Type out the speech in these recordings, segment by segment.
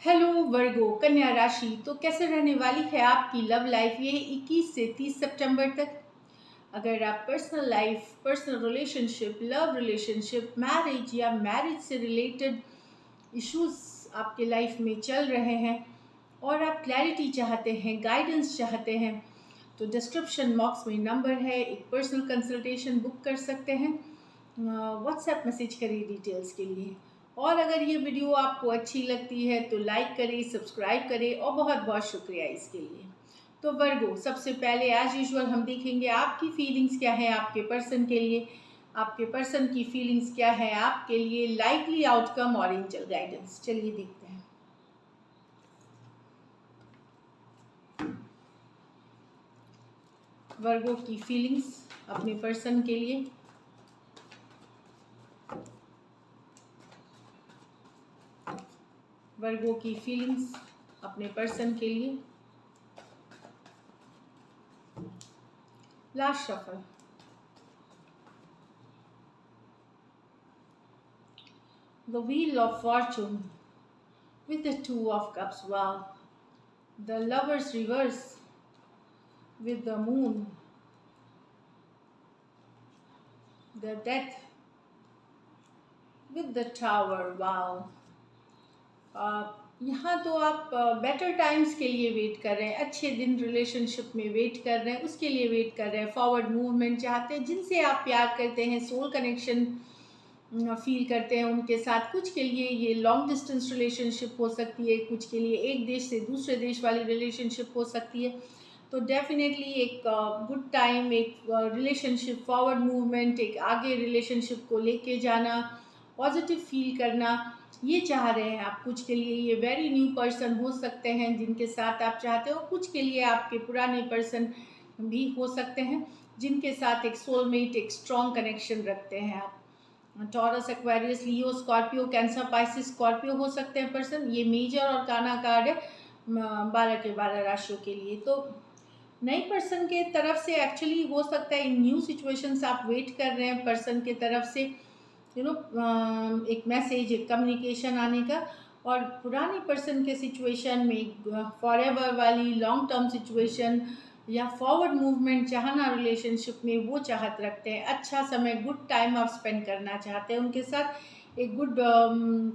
Hello वर्गो कन्या राशि। तो कैसे रहने वाली है आपकी लव लाइफ ये 21 से 30 सितंबर तक। अगर आप personal life, personal relationship, love relationship, marriage या मैरिज से रिलेटेड इश्यूज आपके लाइफ में चल रहे हैं और आप क्लैरिटी चाहते हैं, गाइडेंस चाहते हैं, तो डिस्क्रिप्शन बॉक्स में नंबर है, एक पर्सनल कंसल्टेशन बुक कर सकते हैं। व्हाट्सएप मैसेज करिए डिटेल्स के लिए। और अगर ये वीडियो आपको अच्छी लगती है तो लाइक करें, सब्सक्राइब करें और बहुत बहुत शुक्रिया इसके लिए। तो वर्गो, सबसे पहले एज यूजुअल हम देखेंगे आपकी फीलिंग्स क्या है आपके पर्सन के लिए, आपके पर्सन की फीलिंग्स क्या है आपके लिए, लाइकली आउटकम और एंजल गाइडेंस। चलिए देखते हैं। वर्गो की फीलिंग्स अपने पर्सन के लिए। वर्गो की फीलिंग्स अपने पर्सन के लिए। Last shuffle. The Wheel of Fortune with the Two of Cups. Wow. The Lover's Reverse with the Moon. The Death with the Tower. Wow. यहाँ तो आप बेटर टाइम्स के लिए वेट कर रहे हैं, अच्छे दिन रिलेशनशिप में वेट कर रहे हैं, उसके लिए वेट कर रहे हैं, फॉरवर्ड मूवमेंट चाहते हैं, जिनसे आप प्यार करते हैं, सोल कनेक्शन फील करते हैं उनके साथ। कुछ के लिए ये लॉन्ग डिस्टेंस रिलेशनशिप हो सकती है, कुछ के लिए एक देश से दूसरे देश वाली रिलेशनशिप हो सकती है। तो डेफिनेटली एक गुड टाइम, एक रिलेशनशिप फॉरवर्ड मूवमेंट, एक आगे रिलेशनशिप को लेके जाना, पॉजिटिव फील करना, ये चाह रहे हैं आप। कुछ के लिए ये वेरी न्यू पर्सन हो सकते हैं जिनके साथ आप चाहते हो, कुछ के लिए आपके पुराने पर्सन भी हो सकते हैं जिनके साथ एक सोलमेट, एक स्ट्रॉन्ग कनेक्शन रखते हैं आप। टॉरस, एक्वेरियस, लियो, स्कॉर्पियो, कैंसर, पाइसिस, स्कॉर्पियो हो सकते हैं पर्सन। ये मेजर और काना कार्ड है 12 के 12 राशियों के लिए। तो नई पर्सन के तरफ से एक्चुअली हो सकता है इन न्यू सिचुएशंस आप वेट कर रहे हैं पर्सन के तरफ से एक मैसेज, एक कम्युनिकेशन आने का। और पुराने पर्सन के सिचुएशन में फॉरएवर वाली लॉन्ग टर्म सिचुएशन या फॉरवर्ड मूवमेंट चाहना रिलेशनशिप में, वो चाहत रखते हैं। अच्छा समय, गुड टाइम आप स्पेंड करना चाहते हैं उनके साथ, एक गुड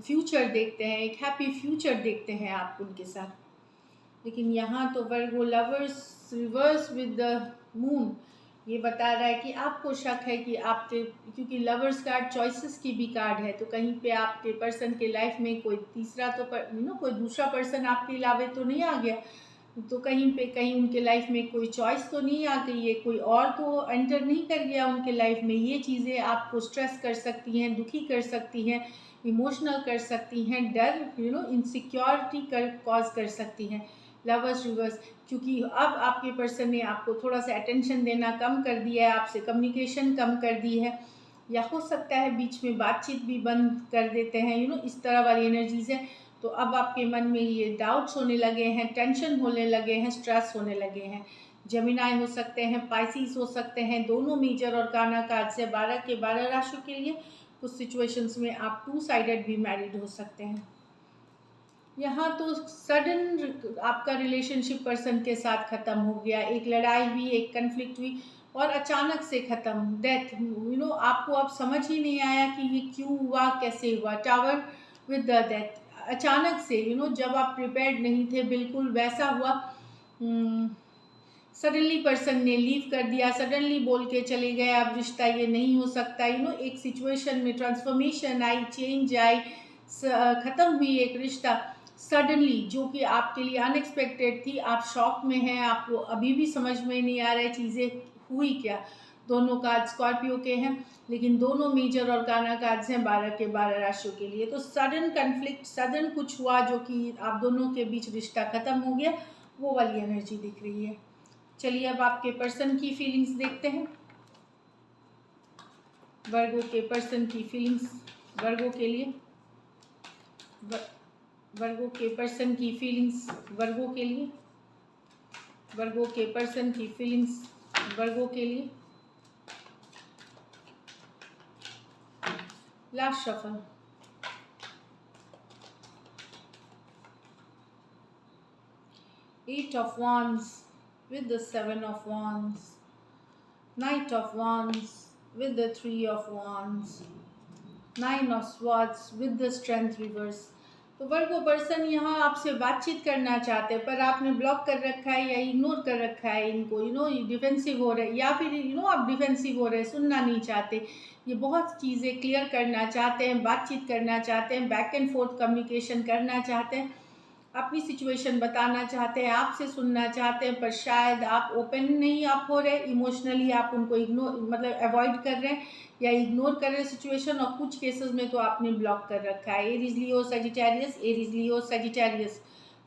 फ्यूचर देखते हैं, एक हैप्पी फ्यूचर देखते हैं आप उनके साथ। लेकिन यहाँ तो Virgo lovers reverse with the moon ये बता रहा है कि आपको शक है कि आपके, क्योंकि लवर्स कार्ड चॉइसेस की भी कार्ड है, तो कहीं पे आपके पर्सन के लाइफ में कोई तीसरा तो कोई दूसरा पर्सन आपके अलावे तो नहीं आ गया। तो कहीं पे कहीं उनके लाइफ में कोई चॉइस तो नहीं आ गई है, कोई और तो एंटर नहीं कर गया उनके लाइफ में। ये चीज़ें आपको स्ट्रेस कर सकती हैं, दुखी कर सकती हैं, इमोशनल कर सकती हैं, डर इनसिक्योरिटी कॉज कर सकती हैं। लवर्स रिवर्स, क्योंकि अब आपके पर्सन ने आपको थोड़ा सा अटेंशन देना कम कर दिया है, आपसे कम्युनिकेशन कम कर दी है, या हो सकता है बीच में बातचीत भी बंद कर देते हैं। इस तरह वाली एनर्जीज है। तो अब आपके मन में ये डाउट्स होने लगे हैं, टेंशन होने लगे हैं, स्ट्रेस होने लगे हैं। जेमिनाई हो सकते हैं, पाइसिस हो सकते हैं, दोनों मेजर और काना कार्ड से 12 के 12 राशियों के लिए। कुछ सिचुएशंस में आप 2 साइडेड भी मैरिड हो सकते हैं। यहाँ तो सडन आपका रिलेशनशिप पर्सन के साथ ख़त्म हो गया, एक लड़ाई हुई, एक कन्फ्लिक्ट हुई और अचानक से ख़त्म, डेथ। आपको अब समझ ही नहीं आया कि ये क्यों हुआ, कैसे हुआ। टावर विद द डेथ, अचानक से जब आप प्रिपेयर्ड नहीं थे, बिल्कुल वैसा हुआ। सडनली पर्सन ने लीव कर दिया, सडनली बोल के चले गए अब रिश्ता ये नहीं हो सकता। एक सिचुएशन में ट्रांसफॉर्मेशन आई, चेंज आई, ख़त्म हुई एक रिश्ता सडनली, जो कि आपके लिए अनएक्सपेक्टेड थी। आप शॉक में हैं, आपको अभी भी समझ में नहीं आ रहा है चीज़ें हुई क्या। दोनों कार्ड स्कॉर्पियो के हैं, लेकिन दोनों मेजर और काना कार्ड्स हैं 12 के 12 राशियों के लिए। तो सडन कन्फ्लिक्ट, सडन कुछ हुआ जो कि आप दोनों के बीच रिश्ता ख़त्म हो गया, वो वाली एनर्जी दिख रही है। चलिए अब आपके पर्सन की फीलिंग्स देखते हैं। वर्गो के पर्सन की फीलिंग्स वर्गो के लिए। वर्गो के पर्सन की फीलिंग्स वर्गो के लिए। वर्गो के पर्सन की फीलिंग्स वर्गो के लिए। Last shuffle. Eight of Wands with the Seven of Wands, Knight of Wands with the Three of Wands, Nine of Swords with the Strength reverse। तो वर्गो पर्सन यहाँ आपसे बातचीत करना चाहते हैं, पर आपने ब्लॉक कर रखा है या इग्नोर कर रखा है इनको, डिफेंसिव हो रहे, या फिर आप डिफेंसिव हो रहे, सुनना नहीं चाहते। ये बहुत चीज़ें क्लियर करना चाहते हैं, बातचीत करना चाहते हैं, बैक एंड फोर्थ कम्युनिकेशन करना चाहते हैं, अपनी सिचुएशन बताना चाहते हैं, आपसे सुनना चाहते हैं, पर शायद आप ओपन नहीं आप हो रहे, इमोशनली आप उनको इग्नोर मतलब अवॉइड कर रहे हैं या इग्नोर कर रहे हैं सिचुएशन, और कुछ केसेस में तो आपने ब्लॉक कर रखा है। Aries Leo Sagittarius, Aries Leo Sagittarius,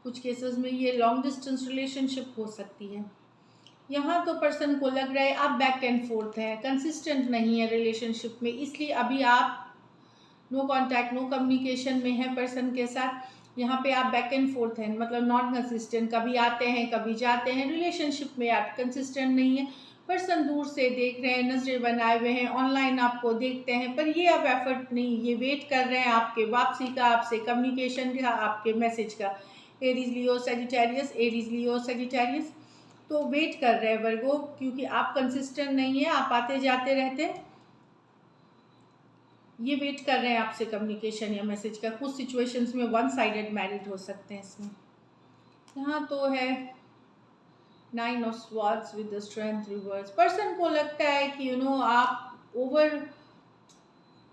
कुछ केसेस में ये लॉन्ग डिस्टेंस रिलेशनशिप हो सकती है। यहाँ तो पर्सन को लग रहा है आप बैक एंड फोर्थ है, कंसिस्टेंट नहीं है रिलेशनशिप में, इसलिए अभी आप नो कॉन्टैक्ट नो कम्युनिकेशन में है पर्सन के साथ। यहाँ पे आप बैक एंड फोर्थ हैं, मतलब नॉट कंसिस्टेंट, कभी आते हैं कभी जाते हैं, रिलेशनशिप में आप कंसिस्टेंट नहीं है। पर्सन दूर से देख रहे हैं, नजरें बनाए हुए हैं, ऑनलाइन आपको देखते हैं, पर ये अब एफर्ट नहीं, ये वेट कर रहे हैं आपके वापसी का, आपसे कम्युनिकेशन का, आपके मैसेज का। Aries Leo Sagittarius, Aries Leo Sagittarius, तो वेट कर रहे हैं वर्गो, क्योंकि आप कंसिस्टेंट नहीं है, आप आते जाते रहते हैं, ये वेट कर रहे हैं आपसे कम्युनिकेशन या मैसेज का। कुछ सिचुएशंस में वन साइडेड मैरिड हो सकते हैं इसमें। यहाँ तो है nine of swords with the strength reverse. Person को लगता है कि आप ओवर,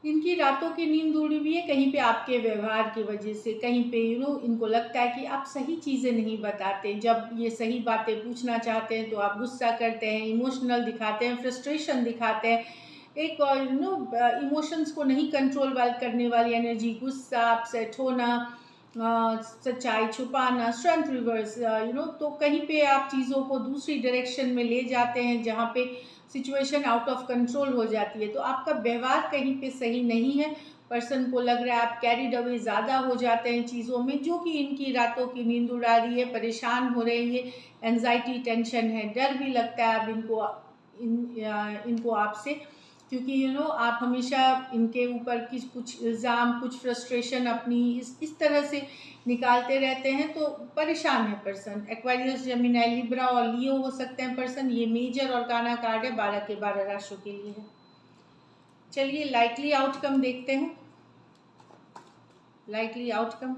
इनकी रातों की नींद उड़ी हुई है कहीं पे आपके व्यवहार की वजह से, कहीं पे इनको लगता है कि आप सही चीज़ें नहीं बताते, जब ये सही बातें पूछना चाहते हैं तो आप गुस्सा करते हैं, इमोशनल दिखाते हैं, फ्रस्ट्रेशन दिखाते हैं, एक इमोशंस को नहीं कंट्रोल करने वाली एनर्जी, गुस्सा, अपसेट होना, सच्चाई छुपाना, स्ट्रेंथ रिवर्स, तो कहीं पे आप चीज़ों को दूसरी डायरेक्शन में ले जाते हैं जहाँ पे सिचुएशन आउट ऑफ कंट्रोल हो जाती है। तो आपका व्यवहार कहीं पे सही नहीं है, पर्सन को लग रहा है आप कैरिड अवे ज़्यादा हो जाते हैं चीज़ों में, जो कि इनकी रातों की नींद उड़ा रही है, परेशान हो रही है, एंजाइटी टेंशन है, डर भी लगता है अब इनको आपसे, क्योंकि आप हमेशा इनके ऊपर कुछ इल्ज़ाम, कुछ फ्रस्ट्रेशन अपनी इस तरह से निकालते रहते हैं, तो परेशान है पर्सन। एक्वेरियस, जेमिनी, लिब्रा और लियो हो सकते हैं पर्सन। ये मेजर और काना कार्ड है, 12 के 12 राशियों के लिए है। चलिए लाइकली आउटकम देखते हैं। लाइकली आउटकम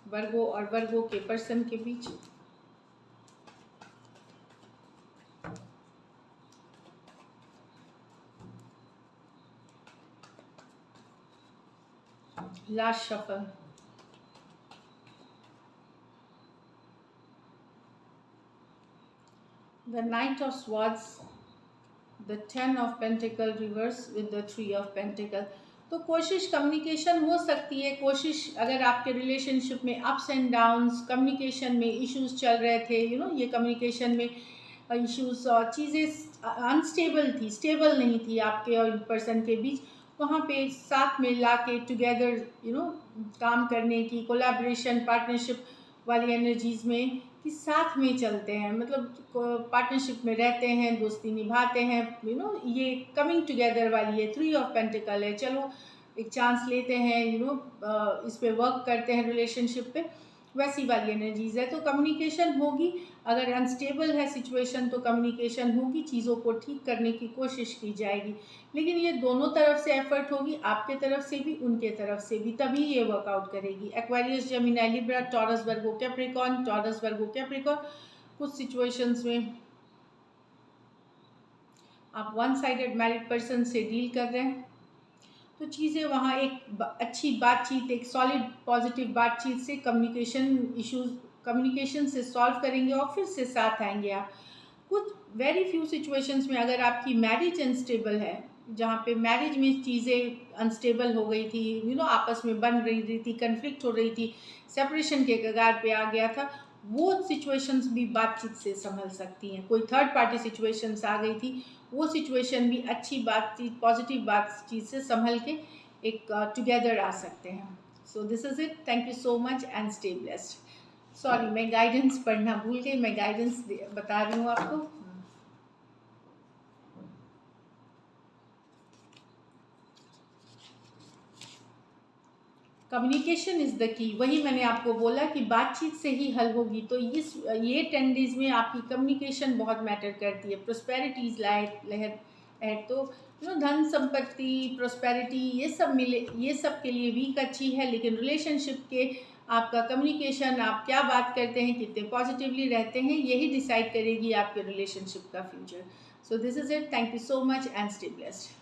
वर्गो और वर्गो के पर्सन के बीच। Last shuffle, the Knight of Swords, the Ten of Pentacle reverse with the Three of Pentacle। तो कोशिश कम्युनिकेशन हो सकती है, कोशिश अगर आपके रिलेशनशिप में अप्स एंड डाउन्स, कम्युनिकेशन में इश्यूज चल रहे थे, ये कम्युनिकेशन में इश्यूज और चीज़ें अनस्टेबल थी, स्टेबल नहीं थी आपके और पर्सन के बीच, वहाँ पे साथ में ला के टुगेदर काम करने की, कोलैबोरेशन पार्टनरशिप वाली एनर्जीज में कि साथ में चलते हैं, मतलब पार्टनरशिप में रहते हैं, दोस्ती निभाते हैं, ये कमिंग टुगेदर वाली है। थ्री ऑफ पेंटिकल है, चलो एक चांस लेते हैं, इस पे वर्क करते हैं रिलेशनशिप पे, वैसी वाली एनर्जीज है। तो कम्युनिकेशन होगी, अगर अनस्टेबल है सिचुएशन तो कम्युनिकेशन होगी, चीज़ों को ठीक करने की कोशिश की जाएगी, लेकिन ये दोनों तरफ से एफर्ट होगी, आपके तरफ से भी उनके तरफ से भी, तभी ये वर्कआउट करेगी। एक्वेरियस, जेमिनी, लिब्रा, टॉरस, वर्गो, कैप्रिकॉर्न, टॉरस, वर्गो, कैप्रिकॉर्न, कुछ सिचुएशंस में आप वन साइडेड मैरिड पर्सन से डील कर रहे हैं, तो चीज़ें वहाँ एक अच्छी बातचीत, एक सॉलिड पॉजिटिव बातचीत से कम्युनिकेशन इश्यूज, कम्युनिकेशन से सॉल्व करेंगे और फिर से साथ आएंगे आप। कुछ वेरी फ्यू सिचुएशंस में अगर आपकी मैरिज अनस्टेबल है, जहाँ पे मैरिज में चीज़ें अनस्टेबल हो गई थी, आपस में बन रही थी, कन्फ्लिक्ट हो रही थी, सेपरेशन के कगार पे आ गया था, वो सिचुएशंस भी बातचीत से संभल सकती हैं। कोई थर्ड पार्टी सिचुएशंस आ गई थी, वो सिचुएशन भी अच्छी बातचीत, पॉजिटिव बातचीत से संभल के एक टुगेदर आ सकते हैं। So this is it, thank you so much and stay blessed. Sorry, मैं गाइडेंस पढ़ना भूल गई, मैं गाइडेंस बता रही हूँ आपको। Communication is the key. वही मैंने आपको बोला कि बातचीत से ही हल होगी। तो ये 10 डेज़ में आपकी कम्युनिकेशन बहुत मैटर करती है। प्रोस्पेरिटीज़ लहर है, तो धन संपत्ति, प्रोस्पेरिटी, ये सब मिले, ये सब के लिए वीक अच्छी है। लेकिन रिलेशनशिप के आपका कम्युनिकेशन, आप क्या बात करते हैं, कितने पॉजिटिवली रहते हैं, यही डिसाइड करेगी आपके रिलेशनशिप का future. So this is it. Thank you so much and stay blessed.